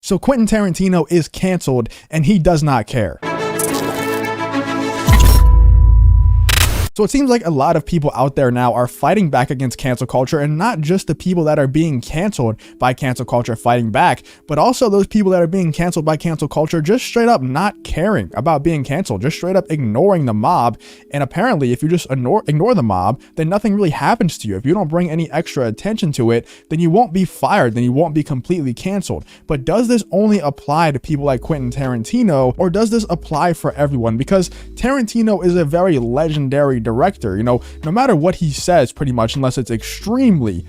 So Quentin Tarantino is canceled and he does not care. So it seems like a lot of people out there now are fighting back against cancel culture, and not just the people that are being canceled by cancel culture fighting back, but also those people that are being canceled by cancel culture just straight up not caring about being canceled, just straight up ignoring the mob. And apparently if you just ignore the mob, then nothing really happens to you. If you don't bring any extra attention to it, then you won't be fired, then you won't be completely canceled. But does this only apply to people like Quentin Tarantino, or does this apply for everyone? Because Tarantino is a very legendary director. You know, no matter what he says, pretty much, unless it's extremely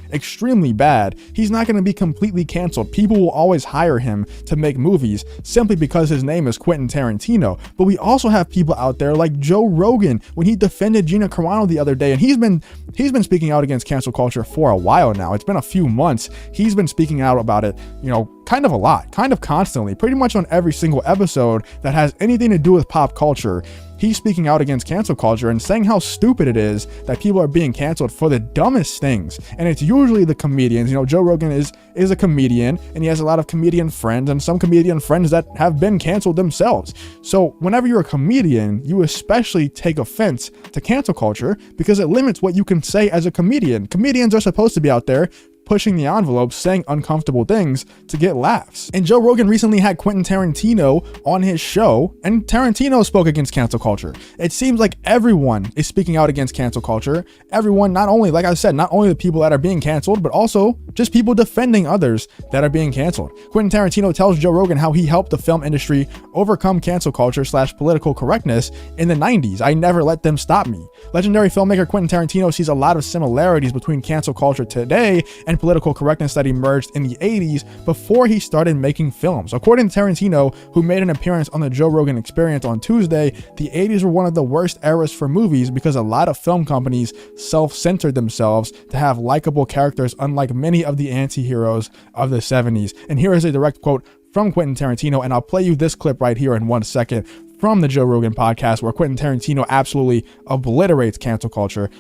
bad, he's not going to be completely canceled. People will always hire him to make movies simply because his name is Quentin Tarantino. But we also have people out there like Joe Rogan, when he defended Gina Carano the other day, and he's been speaking out against cancel culture for a while now. It's been a few months. He's been speaking out about it, you know, kind of a lot, kind of constantly, pretty much on every single episode that has anything to do with pop culture. He's speaking out against cancel culture and saying how stupid it is that people are being canceled for the dumbest things. And it's usually the comedians. You know, Joe Rogan is a comedian, and he has a lot of comedian friends, and some comedian friends that have been canceled themselves. So whenever you're a comedian, you especially take offense to cancel culture because it limits what you can say as a comedian. Comedians are supposed to be out there pushing the envelope, saying uncomfortable things to get laughs. And Joe Rogan recently had Quentin Tarantino on his show, and Tarantino spoke against cancel culture. It seems like everyone is speaking out against cancel culture. Everyone, not only, like I said, not only the people that are being canceled, but also just people defending others that are being canceled. Quentin Tarantino tells Joe Rogan how he helped the film industry overcome cancel culture / political correctness in the 90s. I never let them stop me. Legendary filmmaker Quentin Tarantino sees a lot of similarities between cancel culture today and political correctness that emerged in the 80s before he started making films. According to Tarantino, who made an appearance on the Joe Rogan Experience on Tuesday, the 80s were one of the worst eras for movies because a lot of film companies self-censored themselves to have likable characters, unlike many of the anti-heroes of the 70s. And here is a direct quote from Quentin Tarantino, and I'll play you this clip right here in 1 second from the Joe Rogan podcast, where Quentin Tarantino absolutely obliterates cancel culture.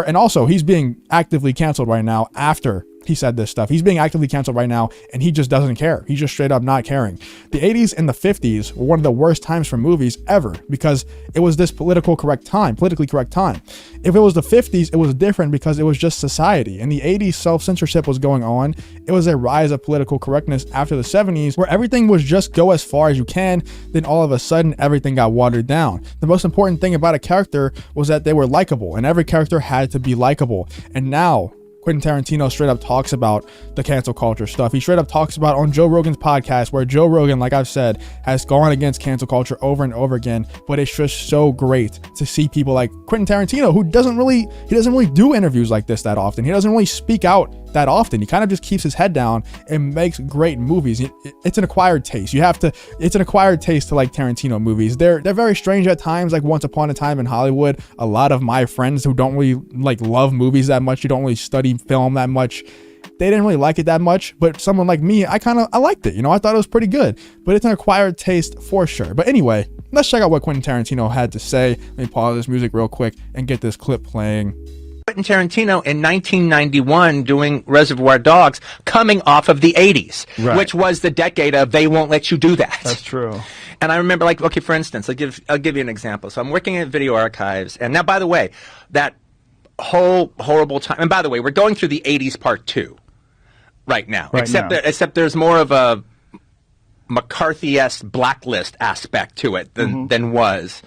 And also he's being actively canceled right now after he said this stuff. He's being actively canceled right now, and he just doesn't care. He's just straight up not caring. The 80s and the 50s were one of the worst times for movies ever because it was this politically correct time. If it was the 50s, it was different because it was just society. In the 80s, self-censorship was going on. It was a rise of political correctness after the 70s, where everything was just go as far as you can. Then all of a sudden, everything got watered down. The most important thing about a character was that they were likable, and every character had to be likable. And now Quentin Tarantino straight up talks about the cancel culture stuff. He straight up talks about on Joe Rogan's podcast, where Joe Rogan, like I've said, has gone against cancel culture over and over again. But it's just so great to see people like Quentin Tarantino, who doesn't really do interviews like this that often. He doesn't really speak out that often. He kind of just keeps his head down and makes great movies. It's an acquired taste. It's an acquired taste to like Tarantino movies. They're very strange at times. Like Once Upon a Time in Hollywood, a lot of my friends who don't really like love movies that much, who don't really study film that much, they didn't really like it that much. But someone like me, I liked it. You know, I thought it was pretty good. But it's an acquired taste for sure. But anyway, let's check out what Quentin Tarantino had to say. Let me pause this music real quick and get this clip playing. Quentin Tarantino in 1991 doing Reservoir Dogs, coming off of the 80s, right, which was the decade of they won't let you do that. That's true. And I remember, like, okay, for instance, I'll give you an example. So I'm working at Video Archives, and now, by the way, that whole horrible time, and by the way, we're going through the 80s part 2 right now, except there's more of a McCarthy-esque blacklist aspect to it than was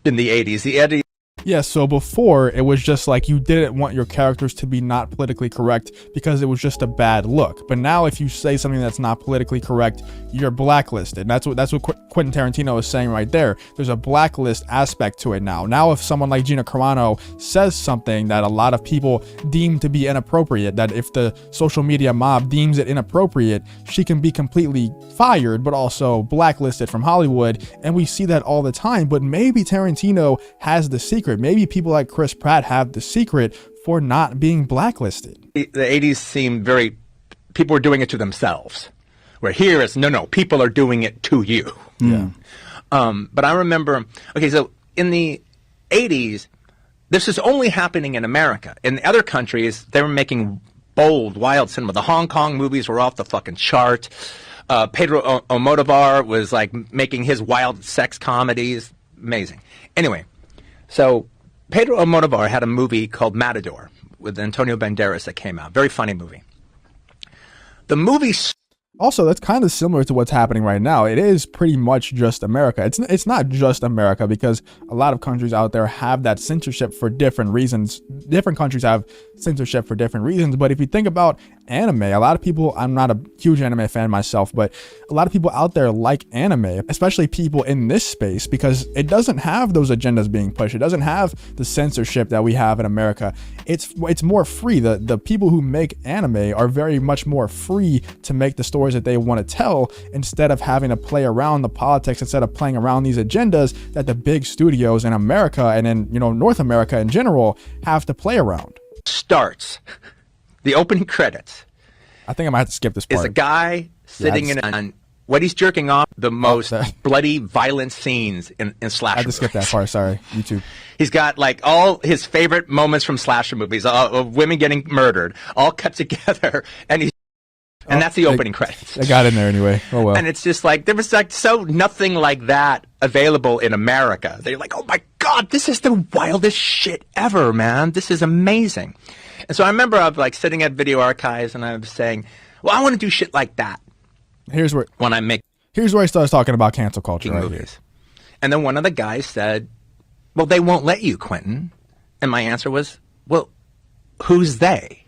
in the 80s. Yeah, so before, it was just like you didn't want your characters to be not politically correct because it was just a bad look. But now if you say something that's not politically correct, you're blacklisted. That's what Quentin Tarantino is saying right there. There's a blacklist aspect to it now. Now if someone like Gina Carano says something that a lot of people deem to be inappropriate, that if the social media mob deems it inappropriate, she can be completely fired, but also blacklisted from Hollywood. And we see that all the time. But maybe Tarantino has the secret. Maybe people like Chris Pratt have the secret for not being blacklisted. The 80s seemed people were doing it to themselves. Where here it's, no, people are doing it to you. Yeah. But I remember, okay, so in the 80s, this is only happening in America. In the other countries, they were making bold, wild cinema. The Hong Kong movies were off the fucking chart. Pedro Almodovar was like making his wild sex comedies. Amazing. Anyway, so Pedro Almodovar had a movie called Matador with Antonio Banderas that came out. Very funny movie. The movie... Also, that's kind of similar to what's happening right now. It is pretty much just America. It's not just America, because a lot of countries out there have that censorship for different reasons. Different countries have censorship for different reasons. But if you think about anime, a lot of people, I'm not a huge anime fan myself, but a lot of people out there like anime, especially people in this space, because it doesn't have those agendas being pushed. It doesn't have the censorship that we have in America. It's more free. The people who make anime are very much more free to make the stories that they want to tell, instead of having to play around the politics, instead of playing around these agendas that the big studios in America and in North America in general have to play around. Starts the opening credits. I think I might have to skip this part. Is a guy sitting in what he's jerking off the most bloody, violent scenes in slasher movies. I had to skip that part. Sorry, YouTube. He's got like all his favorite moments from slasher movies, of women getting murdered, all cut together, and that's the opening credits. They got in there anyway. Oh well. And it's just like, there was like nothing like that available in America. They're like, oh my God, this is the wildest shit ever, man. This is amazing. And so I remember I was like sitting at Video Archives and I was saying, well, I want to do shit like that. Here's where he starts talking about cancel culture right movies. Here. And then one of the guys said, well, they won't let you, Quentin. And my answer was, well, who's they?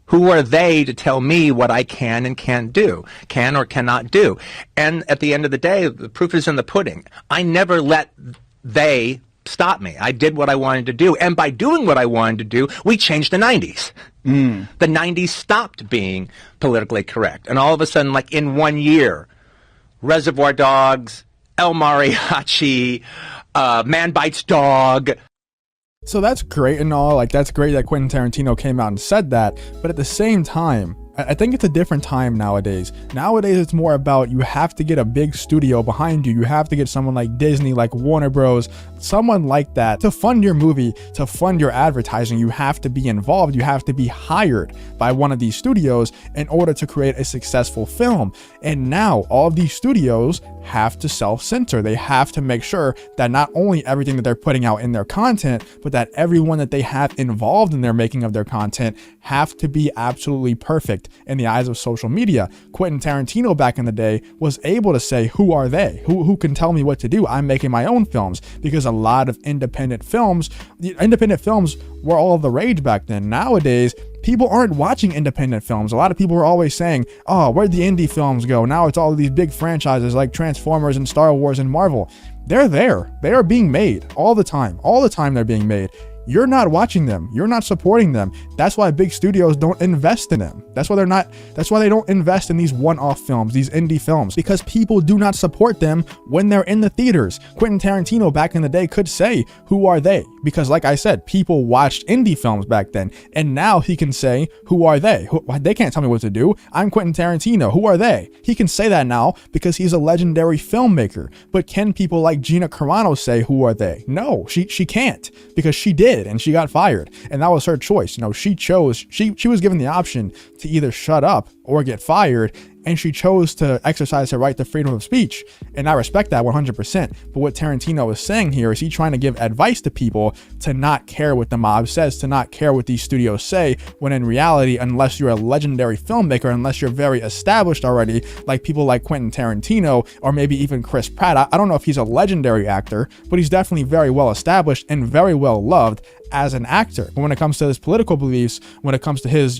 Who are they to tell me what I can and can't do, can or cannot do? And at the end of the day, the proof is in the pudding. I never let they stop me. I did what I wanted to do. And by doing what I wanted to do, we changed the 90s. The 90s stopped being politically correct. And all of a sudden, like in 1 year, Reservoir Dogs, El Mariachi, Man Bites Dog. So that's great and all, like that's great that Quentin Tarantino came out and said that, but at the same time, I think it's a different time nowadays. Nowadays, it's more about you have to get a big studio behind you. You have to get someone like Disney, like Warner Bros., someone like that to fund your movie, to fund your advertising. You have to be involved. You have to be hired by one of these studios in order to create a successful film. And now all of these studios have to self-censor. They have to make sure that not only everything that they're putting out in their content, but that everyone that they have involved in their making of their content have to be absolutely perfect in the eyes of social media. Quentin Tarantino back in the day was able to say, who are they? Who can tell me what to do? I'm making my own films, because a lot of independent films were all the rage back then. Nowadays, people aren't watching independent films. A lot of people are always saying, oh, where'd the indie films go? Now it's all of these big franchises like Transformers and Star Wars and Marvel. They're there. They are being made all the time. All the time they're being made. You're not watching them. You're not supporting them. That's why big studios don't invest in them. That's why they don't invest in these one-off films, these indie films, because people do not support them when they're in the theaters. Quentin Tarantino back in the day could say, who are they? Because like I said, people watched indie films back then, and now he can say, who are they? They can't tell me what to do. I'm Quentin Tarantino. Who are they? He can say that now because he's a legendary filmmaker. But can people like Gina Carano say, who are they? No, she can't, because she did. And she got fired, and that was her choice. She chose, she was given the option to either shut up or get fired, and she chose to exercise her right to freedom of speech, and I respect that 100%. But what Tarantino is saying here is he trying to give advice to people to not care what the mob says, to not care what these studios say, when in reality, unless you're a legendary filmmaker, unless you're very established already, like people like Quentin Tarantino, or maybe even Chris Pratt, I don't know if he's a legendary actor, but he's definitely very well established and very well loved as an actor. But when it comes to his political beliefs, when it comes to his,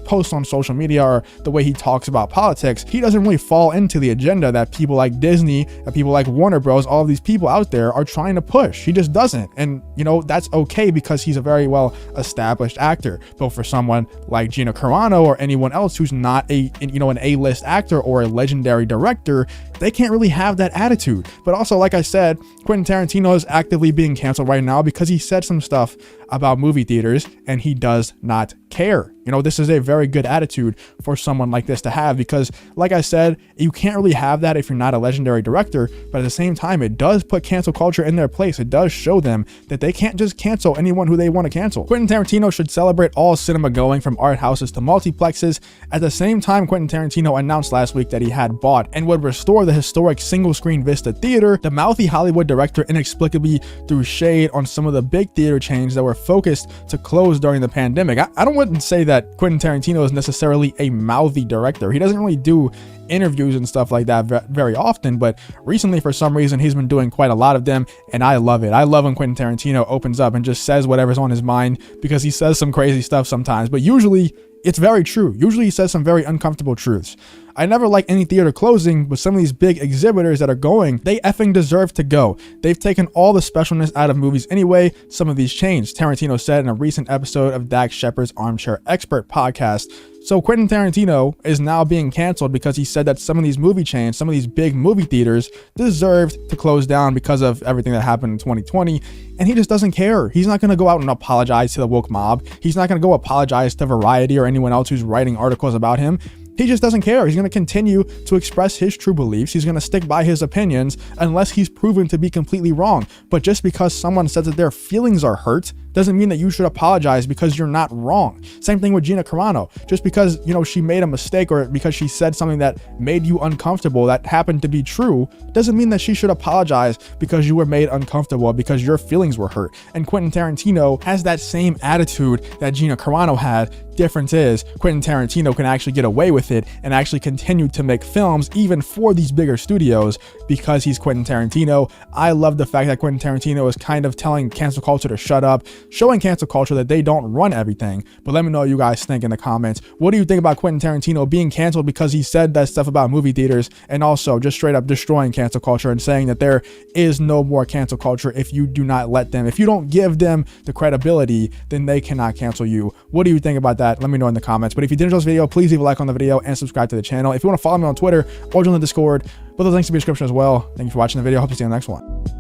posts on social media, or the way he talks about politics, he doesn't really fall into the agenda that people like Disney, that people like Warner Bros., all of these people out there are trying to push. He just doesn't. And, that's okay, because he's a very well established actor. But for someone like Gina Carano or anyone else who's not an A-list actor or a legendary director, they can't really have that attitude. But also, like I said, Quentin Tarantino is actively being canceled right now because he said some stuff about movie theaters, and he does not care. You know, this is a very good attitude for someone like this to have, because like I said, you can't really have that if you're not a legendary director, but at the same time, it does put cancel culture in their place. It does show them that they can't just cancel anyone who they want to cancel. Quentin Tarantino should celebrate all cinema going from art houses to multiplexes. At the same time, Quentin Tarantino announced last week that he had bought and would restore the historic single-screen Vista Theater. The mouthy Hollywood director inexplicably threw shade on some of the big theater chains that were focused to close during the pandemic. I wouldn't say that Quentin Tarantino is necessarily a mouthy director. He doesn't really do interviews and stuff like that very often, but recently for some reason he's been doing quite a lot of them, and I love it. I love when Quentin Tarantino opens up and just says whatever's on his mind, because he says some crazy stuff sometimes, but usually it's very true. Usually he says some very uncomfortable truths. I never like any theater closing, but some of these big exhibitors that are going, they effing deserve to go. They've taken all the specialness out of movies anyway, some of these chains, Tarantino said in a recent episode of Dax Shepard's Armchair Expert podcast. So Quentin Tarantino is now being canceled because he said that some of these movie chains, some of these big movie theaters deserved to close down because of everything that happened in 2020. And he just doesn't care. He's not going to go out and apologize to the woke mob. He's not going to go apologize to Variety or anyone else who's writing articles about him. He just doesn't care. He's going to continue to express his true beliefs. He's going to stick by his opinions unless he's proven to be completely wrong. But just because someone says that their feelings are hurt doesn't mean that you should apologize because you're not wrong. Same thing with Gina Carano. Just because, you know, she made a mistake or because she said something that made you uncomfortable that happened to be true doesn't mean that she should apologize because you were made uncomfortable, because your feelings were hurt. And Quentin Tarantino has that same attitude that Gina Carano had. Difference is Quentin Tarantino can actually get away with it and actually continue to make films even for these bigger studios because he's Quentin Tarantino. I love the fact that Quentin Tarantino is kind of telling cancel culture to shut up, showing cancel culture that they don't run everything. But let me know what you guys think in the comments. What do you think about Quentin Tarantino being canceled because he said that stuff about movie theaters, and also just straight up destroying cancel culture and saying that there is no more cancel culture if you do not let them, if you don't give them the credibility, then they cannot cancel you. What do you think about that? Let me know in the comments. But if you did enjoy this video, please leave a like on the video and subscribe to the channel. If you want to follow me on Twitter or join the Discord, both those links will be in the description as well. Thank you for watching the video. Hope to see you in the next one.